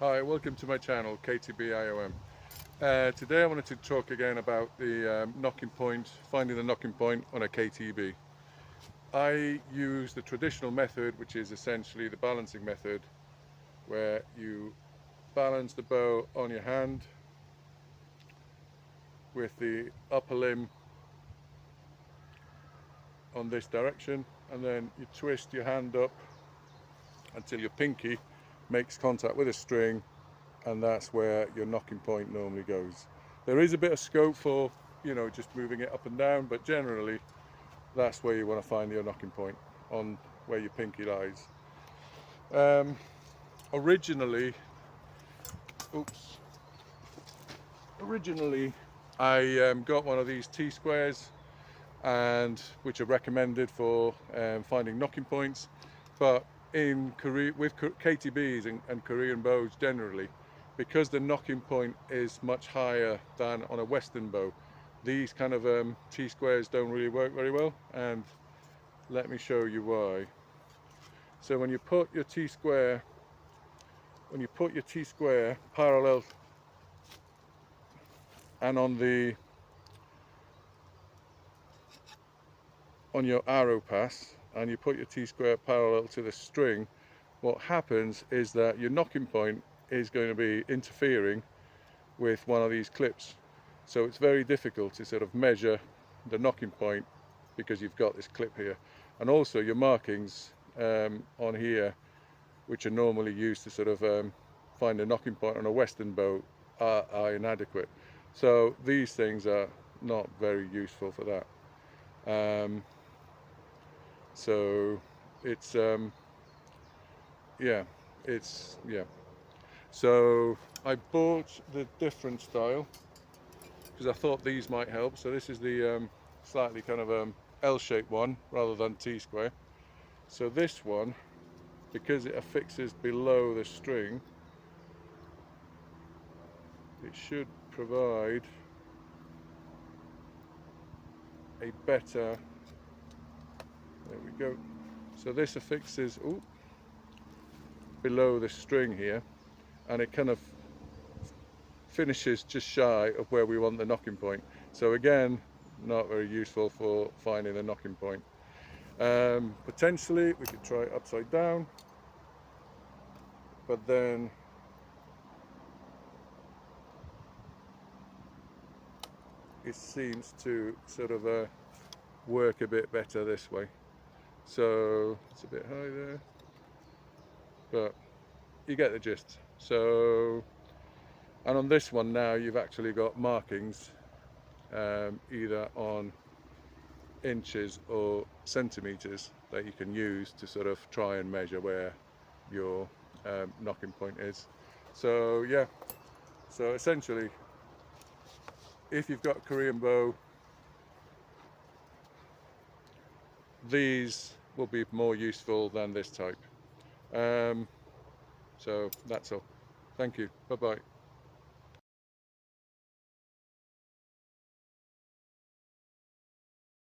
Hi, welcome to my channel, KTB IOM. Today I wanted to talk again about the nocking point, finding the nocking point on a KTB. I use the traditional method, which is essentially the balancing method, where you balance the bow on your hand with the upper limb on this direction, and then you twist your hand up until your pinky makes contact with a string, and that's where your nocking point normally goes. There is a bit of scope for, just moving it up and down, but generally that's where you want to find your nocking point, on where your pinky lies. Originally I got one of these T-squares, and which are recommended for finding nocking points, but with KTBs and Korean bows generally, because the nocking point is much higher than on a Western bow, these kind of T-squares don't really work very well, and let me show you why. So when you put your T-square parallel and on your arrow pass, and you put your T-square parallel to the string, what happens is that your nocking point is going to be interfering with one of these clips. So it's very difficult to sort of measure the nocking point because you've got this clip here. And also your markings on here, which are normally used to sort of find a nocking point on a Western bow, are inadequate. So these things are not very useful for that. So it's so I bought the different style because I thought these might help. So this is the slightly kind of L-shaped one rather than T-square. So this one, because it affixes below the string, it should provide a better, there we go. So this affixes below the string here, and it kind of finishes just shy of where we want the nocking point. So again, not very useful for finding the nocking point. Potentially we could try it upside down, but then it seems to sort of work a bit better this way. So it's a bit high there, but you get the gist. So, and on this one now you've actually got markings either on inches or centimeters that you can use to sort of try and measure where your nocking point is. So yeah, so essentially, if you've got a Korean bow, these will be more useful than this type. So that's all. Thank you. Bye bye.